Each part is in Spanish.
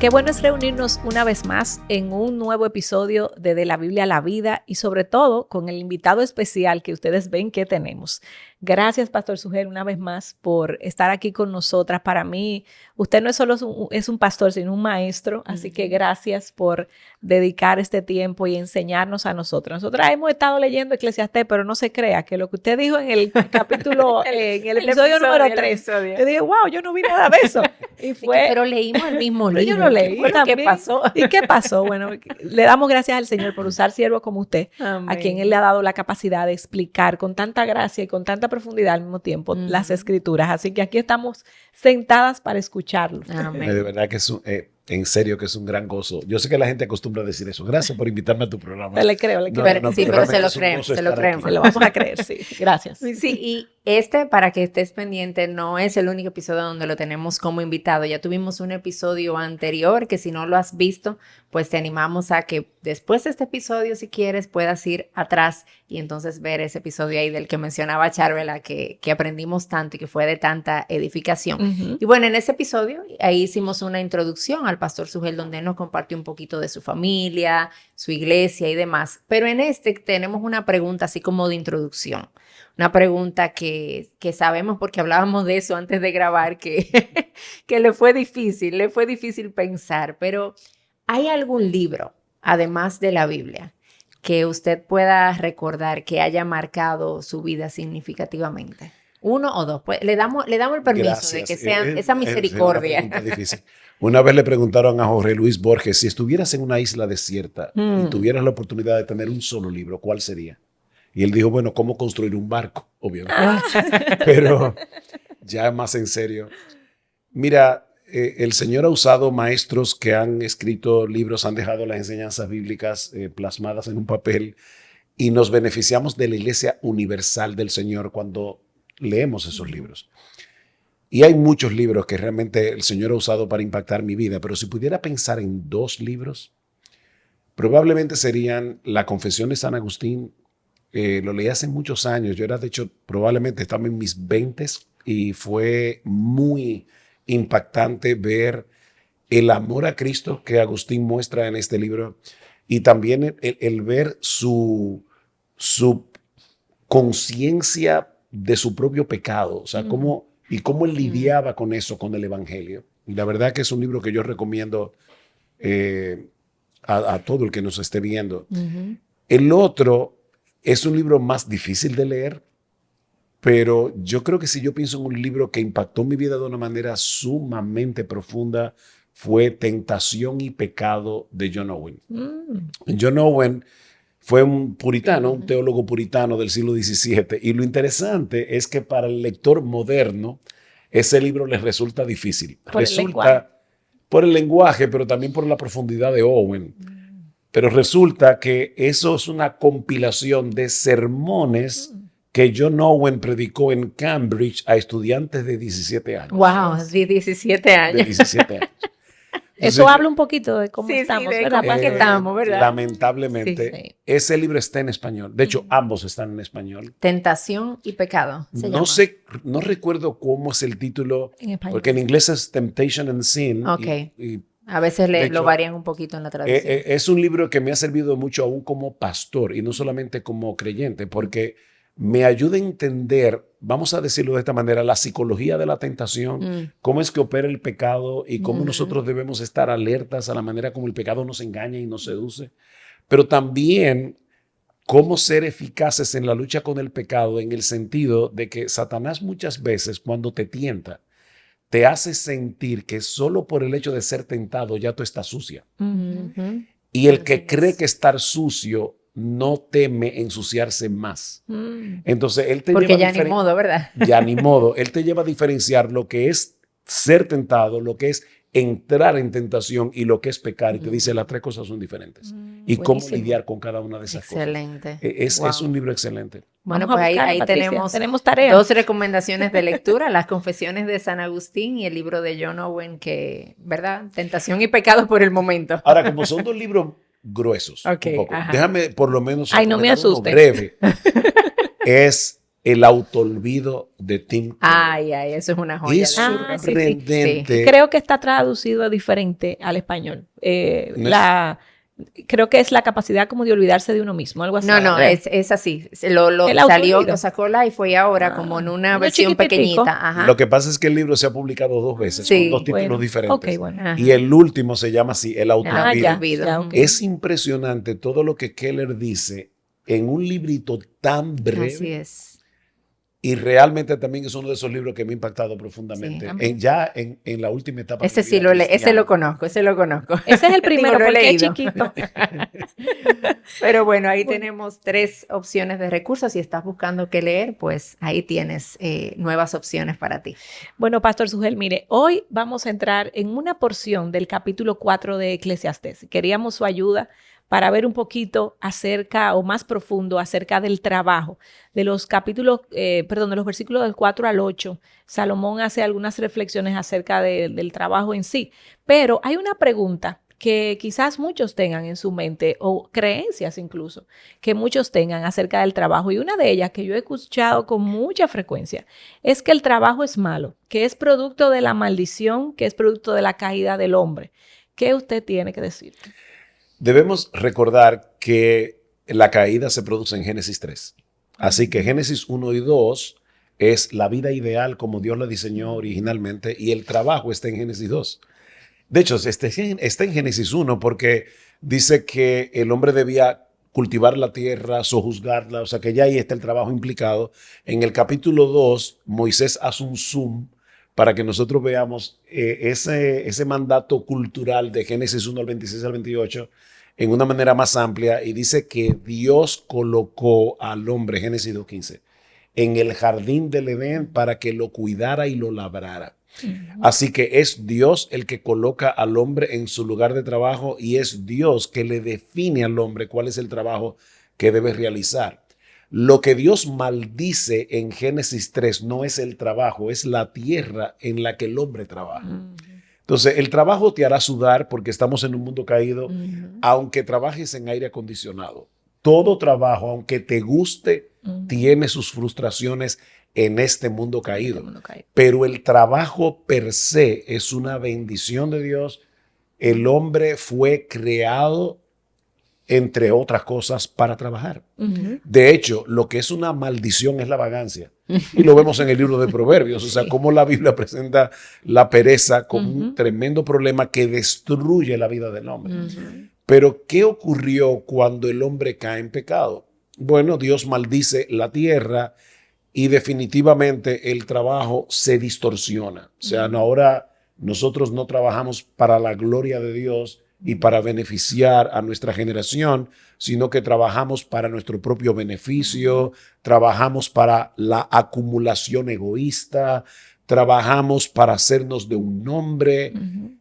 Qué bueno es reunirnos una vez más en un nuevo episodio de la Biblia a la Vida y sobre todo con el invitado especial que ustedes ven que tenemos. Gracias, Pastor Sugel, una vez más por estar aquí con nosotras. Para mí, usted no es solo es un pastor, sino un maestro, así que gracias por dedicar este tiempo y enseñarnos a nosotros. Nosotras hemos estado leyendo Eclesiastés, pero no se crea que lo que usted dijo en el capítulo, en el episodio número 3, yo dije, wow, yo no vi nada de eso. Y fue, pero leímos el mismo libro. Yo lo leí. ¿Qué fue lo que pasó? ¿Y qué pasó? Bueno, le damos gracias al Señor por usar siervos como usted, Amén, a quien Él le ha dado la capacidad de explicar con tanta gracia y con tanta profundidad al mismo tiempo las Escrituras. Así que aquí estamos sentadas para escucharlo. Amén. De verdad que es en serio que es un gran gozo. Yo sé que la gente acostumbra a decir eso. Gracias por invitarme a tu programa. Le creo. Pero se lo creemos. Se lo vamos a creer, sí. Gracias. Sí, y para que estés pendiente, no es el único episodio donde lo tenemos como invitado. Ya tuvimos un episodio anterior que si no lo has visto, pues te animamos a que después de este episodio, si quieres, puedas ir atrás y entonces ver ese episodio ahí del que mencionaba Charvela, que aprendimos tanto y que fue de tanta edificación. Y bueno, en ese episodio, ahí hicimos una introducción al Pastor Sugel, donde nos compartió un poquito de su familia, su iglesia y demás. Pero en este tenemos una pregunta así como de introducción. Una pregunta que sabemos porque hablábamos de eso antes de grabar, que le fue difícil pensar. Pero ¿hay algún libro, además de la Biblia, que usted pueda recordar que haya marcado su vida significativamente? ¿Uno o dos? Pues le damos el permiso de que sean esa misericordia. Es difícil. Una vez le preguntaron a Jorge Luis Borges, si estuvieras en una isla desierta y tuvieras la oportunidad de tener un solo libro, ¿cuál sería? Y él dijo, bueno, ¿cómo construir un barco? Obviamente. Pero ya más en serio. Mira, el Señor ha usado maestros que han escrito libros, han dejado las enseñanzas bíblicas plasmadas en un papel y nos beneficiamos de la Iglesia Universal del Señor cuando leemos esos libros. Y hay muchos libros que realmente el Señor ha usado para impactar mi vida, pero si pudiera pensar en dos libros, probablemente serían La Confesión de San Agustín. Lo leí hace muchos años. Yo era, de hecho, probablemente estaba en mis 20s y fue muy impactante ver el amor a Cristo que Agustín muestra en este libro y también el ver su conciencia de su propio pecado, o sea, cómo él lidiaba con eso, con el Evangelio. Y la verdad que es un libro que yo recomiendo a todo el que nos esté viendo. El otro es un libro más difícil de leer, pero yo creo que si yo pienso en un libro que impactó mi vida de una manera sumamente profunda, fue Tentación y Pecado de John Owen. John Owen fue un puritano, un teólogo puritano del siglo XVII, y lo interesante es que para el lector moderno ese libro les resulta difícil. Por el lenguaje, pero también por la profundidad de Owen. Pero resulta que eso es una compilación de sermones que John Owen predicó en Cambridge a estudiantes de 17 años. ¡Wow! De 17 años. De 17 años. Entonces, eso habla un poquito de cómo estamos, ¿verdad? ¿Verdad? Lamentablemente, ese libro está en español. De hecho, ambos están en español. Tentación y Pecado. No recuerdo cómo es el título, porque en inglés es Temptation and Sin. Okay. A veces lo varían un poquito en la traducción. Es un libro que me ha servido mucho aún como pastor y no solamente como creyente, porque me ayuda a entender, vamos a decirlo de esta manera, la psicología de la tentación, cómo es que opera el pecado y cómo nosotros debemos estar alertas a la manera como el pecado nos engaña y nos seduce, pero también cómo ser eficaces en la lucha con el pecado en el sentido de que Satanás muchas veces cuando te tienta, te hace sentir que solo por el hecho de ser tentado ya tú estás sucia. Y el que cree que estar sucio no teme ensuciarse más. Entonces, él te porque lleva ya ni modo, ¿verdad? Ya ni modo. Él te lleva a diferenciar lo que es ser tentado, lo que es entrar en tentación y lo que es pecar. Y te dice, las tres cosas son diferentes. Y cómo lidiar con cada una de esas cosas. Excelente. Es un libro excelente. Bueno, pues ahí tenemos tarea. Dos recomendaciones de lectura, las Confesiones de San Agustín y el libro de John Owen, que, ¿verdad? Tentación y Pecado por el momento. Ahora, como son dos libros gruesos, okay, un poco, déjame por lo menos no me asuste. breve. Es El autoolvido de Tim Keller. Ay, eso es una joya. Es de libro. sorprendente. Creo que está traducido diferente al español. Creo que es la capacidad como de olvidarse de uno mismo, algo así. No, es así. Lo sacó y fue ahora como en una versión pequeñita. Ajá. Lo que pasa es que el libro se ha publicado 2 veces, con 2 títulos diferentes. Okay, bueno. Y el último se llama así, El autoolvido. Ya, okay. Es impresionante todo lo que Keller dice en un librito tan breve. Así es. Y realmente también es uno de esos libros que me ha impactado profundamente. Sí, en la última etapa. Ese sí ese lo conozco. Ese es el primero, porque es chiquito. Pero bueno, ahí tenemos 3 opciones de recursos. Si estás buscando qué leer, pues ahí tienes nuevas opciones para ti. Bueno, Pastor Sugel, mire, hoy vamos a entrar en una porción del capítulo 4 de Eclesiastés. Queríamos su ayuda para ver un poquito acerca o más profundo acerca del trabajo. De los versículos del 4 al 8, Salomón hace algunas reflexiones acerca del trabajo en sí. Pero hay una pregunta que quizás muchos tengan en su mente, o creencias incluso, que muchos tengan acerca del trabajo. Y una de ellas que yo he escuchado con mucha frecuencia es que el trabajo es malo, que es producto de la maldición, que es producto de la caída del hombre. ¿Qué usted tiene que decir? Debemos recordar que la caída se produce en Génesis 3. Así que Génesis 1 y 2 es la vida ideal como Dios la diseñó originalmente, y el trabajo está en Génesis 2. De hecho, está en Génesis 1 porque dice que el hombre debía cultivar la tierra, sojuzgarla, o sea que ya ahí está el trabajo implicado. En el capítulo 2, Moisés hace un zoom para que nosotros veamos ese mandato cultural de Génesis 1 al 26 al 28 en una manera más amplia, y dice que Dios colocó al hombre, Génesis 2:15, en el jardín del Edén para que lo cuidara y lo labrara. Así que es Dios el que coloca al hombre en su lugar de trabajo, y es Dios que le define al hombre cuál es el trabajo que debe realizar. Lo que Dios maldice en Génesis 3 no es el trabajo, es la tierra en la que el hombre trabaja. Entonces, el trabajo te hará sudar porque estamos en un mundo caído, aunque trabajes en aire acondicionado. Todo trabajo, aunque te guste, tiene sus frustraciones en este mundo caído. Pero el trabajo per se es una bendición de Dios. El hombre fue creado, entre otras cosas, para trabajar. De hecho, lo que es una maldición es la vagancia. Y lo vemos en el libro de Proverbios, o sea, cómo la Biblia presenta la pereza como un tremendo problema que destruye la vida del hombre. Pero, ¿qué ocurrió cuando el hombre cae en pecado? Bueno, Dios maldice la tierra y definitivamente el trabajo se distorsiona. O sea, ahora nosotros no trabajamos para la gloria de Dios y para beneficiar a nuestra generación, sino que trabajamos para nuestro propio beneficio, trabajamos para la acumulación egoísta, trabajamos para hacernos de un nombre,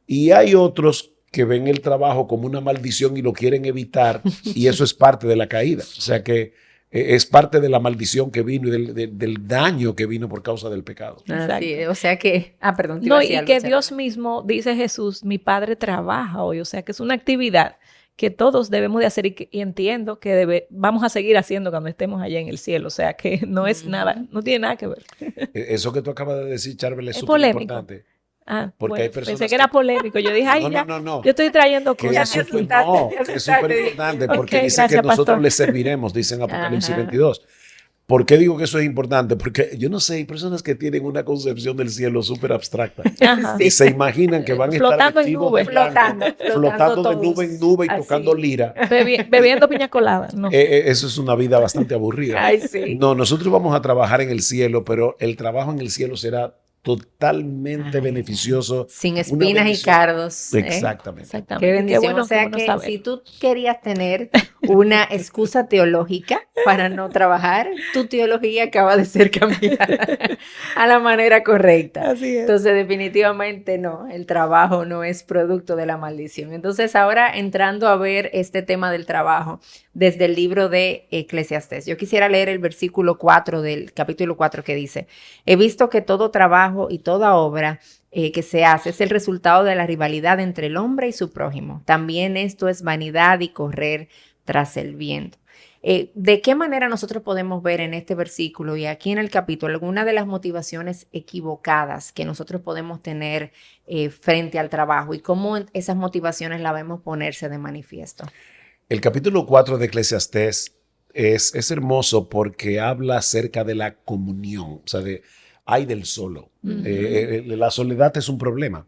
y hay otros que ven el trabajo como una maldición y lo quieren evitar, y eso es parte de la caída. O sea que es parte de la maldición que vino y del daño que vino por causa del pecado. Así, o sea que, perdón. No, y que Dios mismo, dice Jesús, mi Padre trabaja hoy, o sea que es una actividad que todos debemos de hacer, y entiendo que vamos a seguir haciendo cuando estemos allá en el cielo, o sea que no es nada, no tiene nada que ver. Eso que tú acabas de decir, Charbel, es súper importante. Porque hay personas pensé que era polémico. Yo dije, no. Yo estoy trayendo cosas. Es súper importante porque dice que nosotros le serviremos, dice en Apocalipsis 22. ¿Por qué digo que eso es importante? Porque yo no sé, hay personas que tienen una concepción del cielo súper abstracta y se imaginan que van a estar flotando de nube en nube y tocando lira. Bebiendo piña colada. No. Eso es una vida bastante aburrida. Ay, sí. No, nosotros vamos a trabajar en el cielo, pero el trabajo en el cielo será totalmente beneficioso. Sin espinas y cardos. Exactamente. Qué bendición. Qué bueno, o sea que si tú querías tener una excusa teológica para no trabajar, tu teología acaba de ser cambiada a la manera correcta. Así es. Entonces, definitivamente no, el trabajo no es producto de la maldición. Entonces, ahora entrando a ver este tema del trabajo desde el libro de Eclesiastés, yo quisiera leer el versículo 4 del capítulo 4 que dice: he visto que todo trabajo y toda obra que se hace es el resultado de la rivalidad entre el hombre y su prójimo. También esto es vanidad y correr tras el viento. ¿De qué manera nosotros podemos ver en este versículo y aquí en el capítulo alguna de las motivaciones equivocadas que nosotros podemos tener frente al trabajo y cómo esas motivaciones las vemos ponerse de manifiesto? El capítulo 4 de Eclesiastés es hermoso porque habla acerca de la comunión, o sea, hay del solo. La soledad es un problema.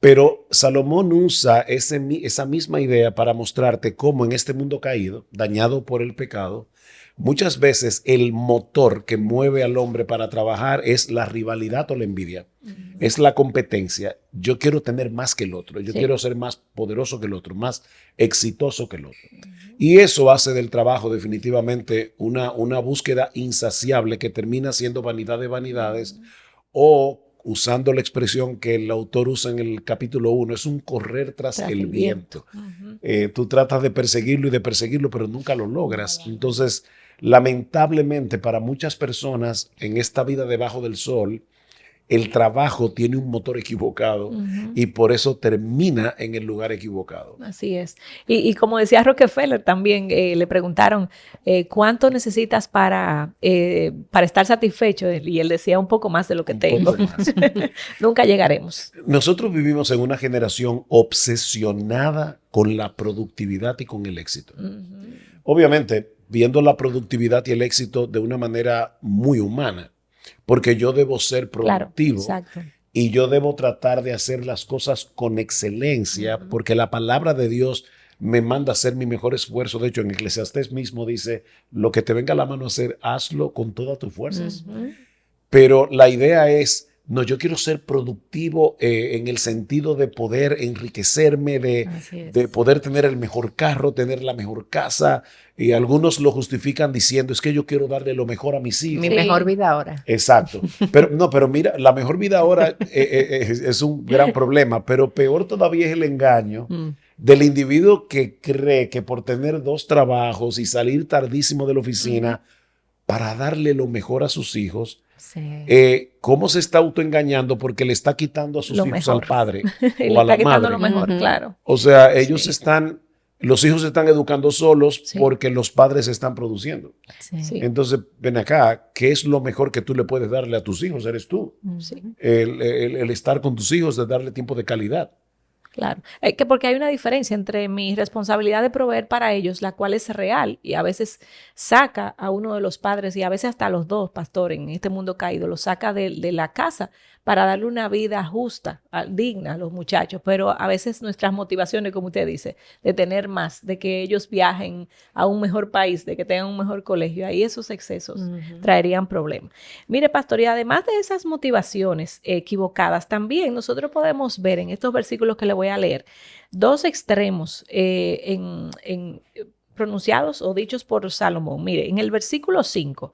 Pero Salomón usa esa misma idea para mostrarte cómo en este mundo caído, dañado por el pecado, muchas veces el motor que mueve al hombre para trabajar es la rivalidad o la envidia. Es la competencia. Yo quiero tener más que el otro. Yo quiero ser más poderoso que el otro, más exitoso que el otro. Y eso hace del trabajo definitivamente una búsqueda insaciable que termina siendo vanidad de vanidades o, usando la expresión que el autor usa en el capítulo 1, es un correr tras el viento. Tú tratas de perseguirlo, pero nunca lo logras. Entonces, lamentablemente para muchas personas en esta vida debajo del sol, el trabajo tiene un motor equivocado y por eso termina en el lugar equivocado. Así es. Y como decía Rockefeller también, le preguntaron, ¿cuánto necesitas para estar satisfecho? Y él decía, un poco más de lo que tengo. Nunca llegaremos. Nosotros vivimos en una generación obsesionada con la productividad y con el éxito. Obviamente, viendo la productividad y el éxito de una manera muy humana. Porque yo debo ser productivo, claro, y yo debo tratar de hacer las cosas con excelencia, porque la palabra de Dios me manda a hacer mi mejor esfuerzo. De hecho, en Eclesiastés mismo dice, lo que te venga a la mano a hacer, hazlo con todas tus fuerzas. Pero la idea es, no, yo quiero ser productivo en el sentido de poder enriquecerme, de poder tener el mejor carro, tener la mejor casa. Y algunos lo justifican diciendo, es que yo quiero darle lo mejor a mis hijos. Mi mejor vida ahora. Exacto. Pero mira, la mejor vida ahora es un gran problema, pero peor todavía es el engaño del individuo que cree que por tener 2 trabajos y salir tardísimo de la oficina para darle lo mejor a sus hijos, cómo se está autoengañando porque le está quitando a sus hijos al padre o a la madre. Lo mejor, claro. O sea, los hijos se están educando solos porque los padres se están produciendo. Entonces, ven acá, ¿qué es lo mejor que tú le puedes darle a tus hijos? Eres tú. El estar con tus hijos, de darle tiempo de calidad. Claro, porque hay una diferencia entre mi responsabilidad de proveer para ellos, la cual es real y a veces saca a uno de los padres y a veces hasta a los 2, pastor, en este mundo caído, los saca de la casa para darle una vida justa, digna a los muchachos, pero a veces nuestras motivaciones, como usted dice, de tener más, de que ellos viajen a un mejor país, de que tengan un mejor colegio, ahí esos excesos traerían problemas. Mire, pastor, y además de esas motivaciones equivocadas, también nosotros podemos ver en estos versículos que le voy a leer 2 extremos pronunciados o dichos por Salomón. Mire, en el versículo 5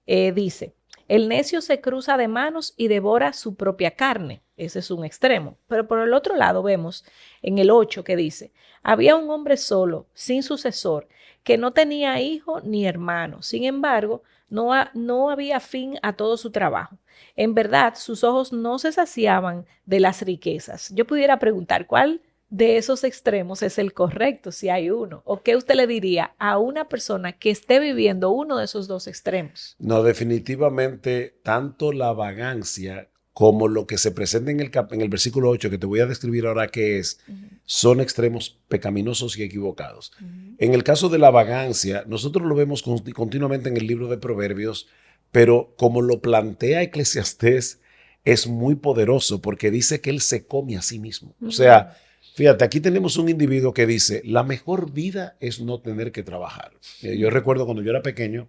dice, el necio se cruza de manos y devora su propia carne. Ese es un extremo. Pero por el otro lado vemos en el 8 que dice, había un hombre solo, sin sucesor, que no tenía hijo ni hermano. Sin embargo, no había fin a todo su trabajo. En verdad, sus ojos no se saciaban de las riquezas. Yo pudiera preguntar, ¿cuál de esos extremos es el correcto, si hay uno? ¿O qué usted le diría a una persona que esté viviendo uno de esos 2 extremos? No, definitivamente, tanto la vagancia como lo que se presenta en el versículo 8, que te voy a describir ahora qué es, son extremos pecaminosos y equivocados. En el caso de la vagancia, nosotros lo vemos continuamente en el libro de Proverbios, pero como lo plantea Eclesiastés, es muy poderoso porque dice que él se come a sí mismo. O sea, fíjate, aquí tenemos un individuo que dice, la mejor vida es no tener que trabajar. Yo recuerdo cuando yo era pequeño,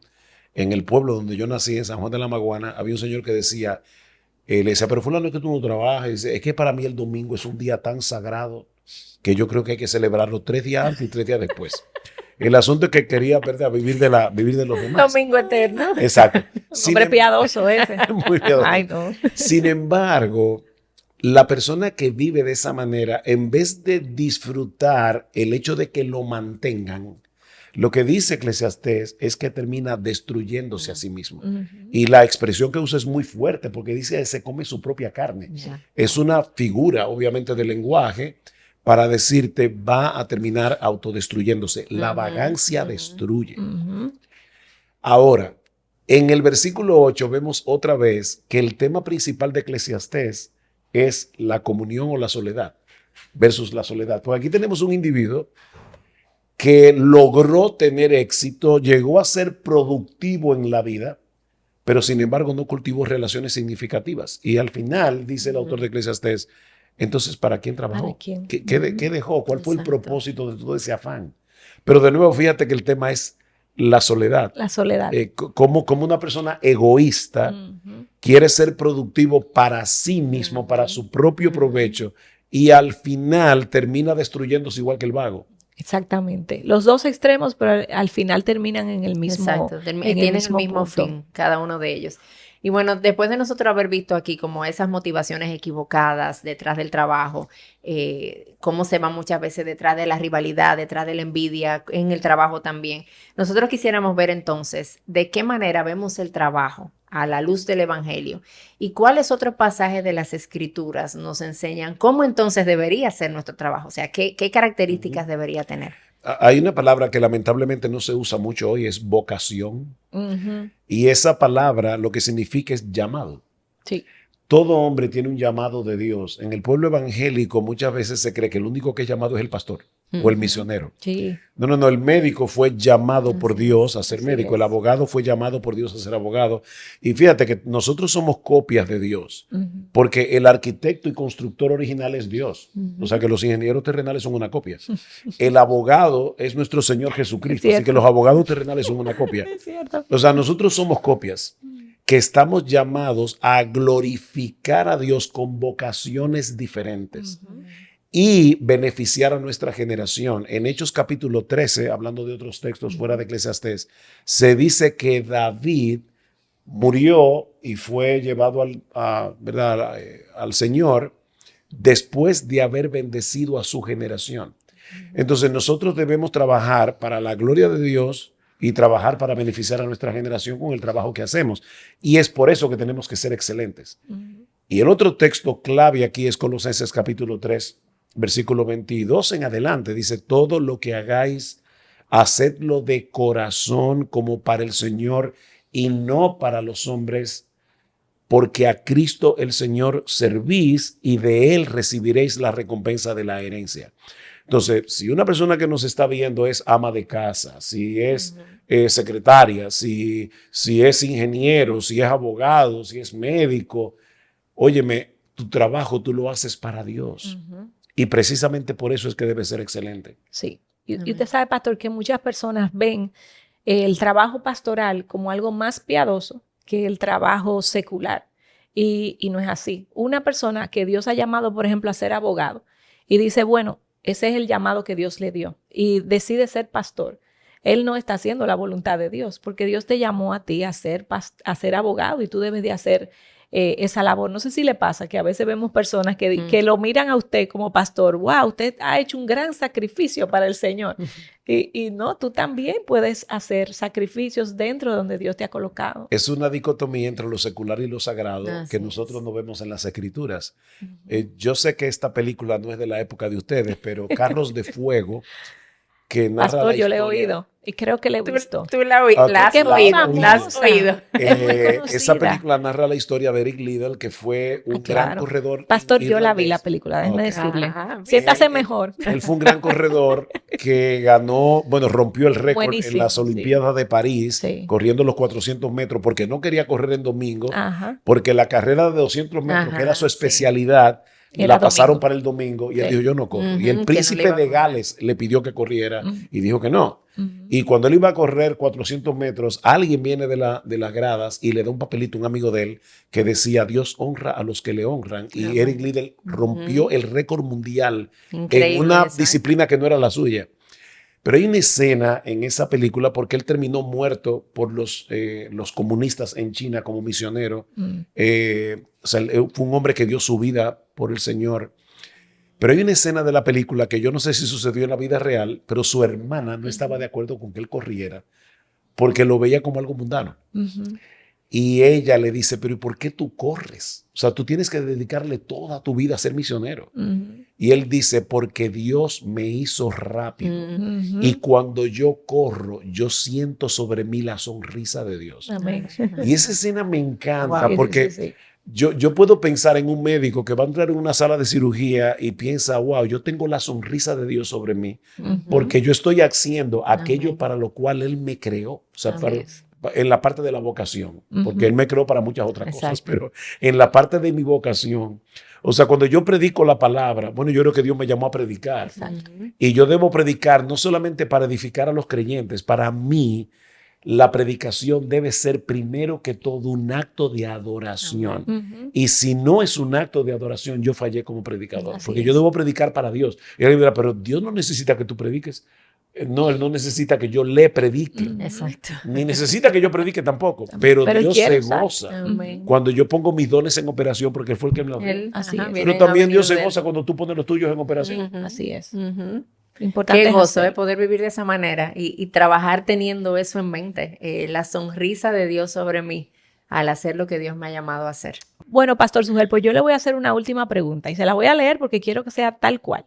en el pueblo donde yo nací, en San Juan de la Maguana, había un señor que decía, le decía, pero fulano, es que tú no trabajas. Dice, es que para mí el domingo es un día tan sagrado que yo creo que hay que celebrarlo 3 días antes y 3 días después. El asunto es que quería vivir de los demás. Domingo eterno. Exacto. Hombre piadoso ese. Muy piadoso. Ay, no. Sin embargo, la persona que vive de esa manera, en vez de disfrutar el hecho de que lo mantengan, lo que dice Eclesiastés es que termina destruyéndose a sí mismo. Y la expresión que usa es muy fuerte porque dice que se come su propia carne. Es una figura, obviamente, del lenguaje para decirte va a terminar autodestruyéndose. La vagancia destruye. Ahora, en el versículo 8 vemos otra vez que el tema principal de Eclesiastés es la comunión o la soledad versus la soledad. Pues aquí tenemos un individuo que logró tener éxito, llegó a ser productivo en la vida, pero sin embargo no cultivó relaciones significativas. Y al final, dice el autor de Eclesiastés, entonces, ¿para quién trabajó? ¿Para quién? ¿Qué dejó? ¿Cuál fue el Exacto. propósito de todo ese afán? Pero de nuevo, fíjate que el tema es la soledad. La soledad. Como una persona egoísta quiere ser productivo para sí mismo, para su propio provecho, y al final termina destruyéndose igual que el vago. Exactamente. Los dos extremos, pero al final terminan en el mismo. Exacto, tienen el mismo punto. fin, cada uno de ellos. Y bueno, después de nosotros haber visto aquí como esas motivaciones equivocadas detrás del trabajo, cómo se va muchas veces detrás de la rivalidad, detrás de la envidia, en el trabajo también, nosotros quisiéramos ver entonces de qué manera vemos el trabajo a la luz del Evangelio y cuáles otros pasajes de las Escrituras nos enseñan cómo entonces debería ser nuestro trabajo, o sea, qué características debería tener. Hay una palabra que lamentablemente no se usa mucho hoy, es vocación. Y esa palabra lo que significa es llamado. Sí. Todo hombre tiene un llamado de Dios. En el pueblo evangélico muchas veces se cree que el único que es llamado es el pastor o el misionero. Sí. No, el médico fue llamado por Dios a ser médico, el es. abogado fue llamado por Dios a ser abogado. Y fíjate que nosotros somos copias de Dios, porque el arquitecto y constructor original es Dios. O sea que los ingenieros terrenales son una copia. El abogado es nuestro Señor Jesucristo, así que los abogados terrenales son una copia. Es cierto. O sea, nosotros somos copias que estamos llamados a glorificar a Dios con vocaciones diferentes y beneficiar a nuestra generación. En Hechos capítulo 13, hablando de otros textos fuera de Eclesiastés, se dice que David murió y fue llevado al Señor después de haber bendecido a su generación. Entonces nosotros debemos trabajar para la gloria de Dios y trabajar para beneficiar a nuestra generación con el trabajo que hacemos. Y es por eso que tenemos que ser excelentes. Y el otro texto clave aquí es Colosenses capítulo 3, versículo 22 en adelante. Dice, todo lo que hagáis, hacedlo de corazón como para el Señor y no para los hombres, porque a Cristo el Señor servís y de Él recibiréis la recompensa de la herencia. Entonces, si una persona que nos está viendo es ama de casa, si es secretaria, si es ingeniero, si es abogado, si es médico, óyeme, tu trabajo tú lo haces para Dios. Y precisamente por eso es que debe ser excelente. Sí. Y usted sabe, pastor, que muchas personas ven el trabajo pastoral como algo más piadoso que el trabajo secular. Y no es así. Una persona que Dios ha llamado, por ejemplo, a ser abogado y dice, bueno, ese es el llamado que Dios le dio y decide ser pastor. Él no está haciendo la voluntad de Dios porque Dios te llamó a ti a ser abogado y tú debes de hacer esa labor. No sé si le pasa que a veces vemos personas que lo miran a usted como pastor. Wow, usted ha hecho un gran sacrificio para el Señor. Y no, tú también puedes hacer sacrificios dentro de donde Dios te ha colocado. Es una dicotomía entre lo secular y lo sagrado que nosotros no vemos en las Escrituras. Yo sé que esta película no es de la época de ustedes, pero Carros de Fuego, que narra Pastor, la yo historia, le he oído y creo que le he visto. Tú la has oído. Esa película narra la historia de Eric Liddell, que fue un gran corredor. Pastor, yo la vi la película, déjeme decirle. Siéntase mejor. Él fue un gran corredor que ganó, rompió el récord en las Olimpiadas de París, corriendo los 400 metros, porque no quería correr en domingo, porque la carrera de 200 metros, que era su especialidad, la pasaron para el domingo y él dijo, yo no corro. Y el príncipe de Gales le pidió que corriera y dijo que no. Y cuando él iba a correr 400 metros, alguien viene de las gradas y le da un papelito a un amigo de él que decía, Dios honra a los que le honran. Y Eric Liddell rompió el récord mundial en una disciplina que no era la suya. Pero hay una escena en esa película porque él terminó muerto por los comunistas en China como misionero. Fue un hombre que dio su vida por el Señor. Pero hay una escena de la película que yo no sé si sucedió en la vida real, pero su hermana no estaba de acuerdo con que él corriera porque lo veía como algo mundano. Y ella le dice, pero ¿y por qué tú corres? O sea, tú tienes que dedicarle toda tu vida a ser misionero. Y él dice, porque Dios me hizo rápido. Y cuando yo corro, yo siento sobre mí la sonrisa de Dios. Amén. Y esa escena me encanta Wow. porque Sí. yo puedo pensar en un médico que va a entrar en una sala de cirugía y piensa, wow, yo tengo la sonrisa de Dios sobre mí porque yo estoy haciendo aquello Amén. para lo cual Él me creó. O sea, Así es. en la parte de la vocación, porque Él me creó para muchas otras cosas, Exacto. pero en la parte de mi vocación, o sea, cuando yo predico la palabra, bueno, yo creo que Dios me llamó a predicar. Exacto. Y yo debo predicar no solamente para edificar a los creyentes, para mí la predicación debe ser primero que todo un acto de adoración. Y si no es un acto de adoración, yo fallé como predicador, Así porque es. yo debo predicar para Dios. Y alguien dirá, pero Dios no necesita que tú prediques. No, Él no necesita que yo le predique. Exacto. Ni necesita que yo predique tampoco, pero Pero Él Dios quiere se usar. goza Amén. cuando yo pongo mis dones en operación porque Él fue el que me los dio. Él, Así es. Pero también Dios se goza cuando tú pones los tuyos en operación. Así es. Ujú. Lo importante Qué es gozo hacerlo. poder vivir de esa manera y trabajar teniendo eso en mente, la sonrisa de Dios sobre mí al hacer lo que Dios me ha llamado a hacer. Bueno, Pastor Sugel, pues yo le voy a hacer una última pregunta y se la voy a leer porque quiero que sea tal cual.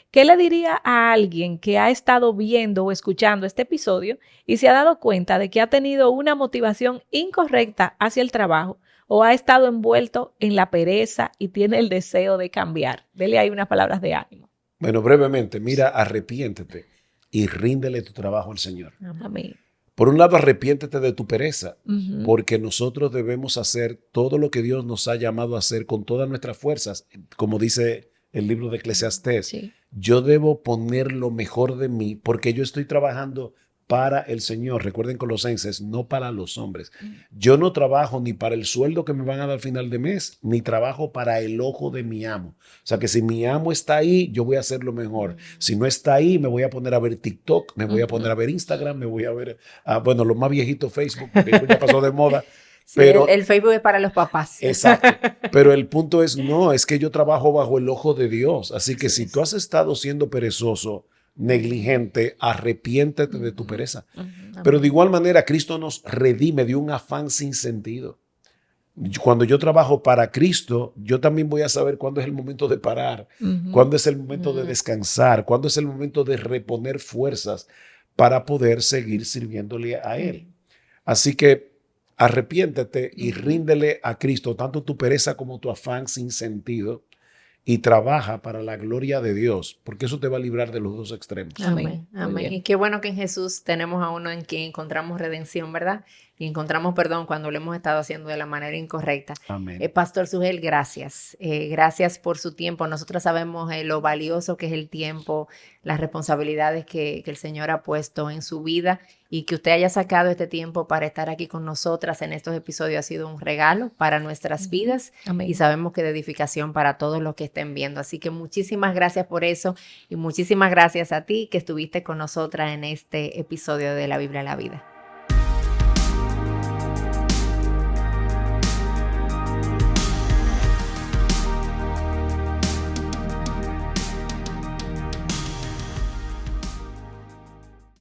¿Qué le diría a alguien que ha estado viendo o escuchando este episodio y se ha dado cuenta de que ha tenido una motivación incorrecta hacia el trabajo o ha estado envuelto en la pereza y tiene el deseo de cambiar? Dele ahí unas palabras de ánimo. Bueno, brevemente, mira, arrepiéntete y ríndele tu trabajo al Señor. Amén. Por un lado, arrepiéntete de tu pereza, Ujú. porque nosotros debemos hacer todo lo que Dios nos ha llamado a hacer con todas nuestras fuerzas, como dice el libro de Eclesiastés. Sí. Yo debo poner lo mejor de mí porque yo estoy trabajando para el Señor. Recuerden, Colosenses, no para los hombres. Yo no trabajo ni para el sueldo que me van a dar al final de mes, ni trabajo para el ojo de mi amo. O sea que si mi amo está ahí, yo voy a hacer lo mejor. Si no está ahí, me voy a poner a ver TikTok, me voy a poner a ver Instagram, me voy a ver, bueno, lo más viejito Facebook, porque ya pasó de moda. Sí, Pero, el Facebook es para los papás. exacto. Pero el punto es, no, es que yo trabajo bajo el ojo de Dios. Así que si tú has estado siendo perezoso, negligente, arrepiéntete de tu pereza. Pero de igual manera, Cristo nos redime de un afán sin sentido. Cuando yo trabajo para Cristo, yo también voy a saber cuándo es el momento de parar, cuándo es el momento de descansar, cuándo es el momento de reponer fuerzas para poder seguir sirviéndole a Él. Así que arrepiéntete y ríndele a Cristo tanto tu pereza como tu afán sin sentido y trabaja para la gloria de Dios, porque eso te va a librar de los dos extremos. Amén. Amén. Muy bien. Amén. Y qué bueno que en Jesús tenemos a uno en quien encontramos redención, ¿verdad? Y encontramos perdón cuando lo hemos estado haciendo de la manera incorrecta. Amén. Pastor Sugel, gracias. Gracias por su tiempo. Nosotros sabemos lo valioso que es el tiempo, las responsabilidades que el Señor ha puesto en su vida y que usted haya sacado este tiempo para estar aquí con nosotras en estos episodios ha sido un regalo para nuestras vidas Amén. y sabemos que de edificación para todos los que estén viendo. Así que muchísimas gracias por eso y muchísimas gracias a ti que estuviste con nosotras en este episodio de La Biblia a la Vida.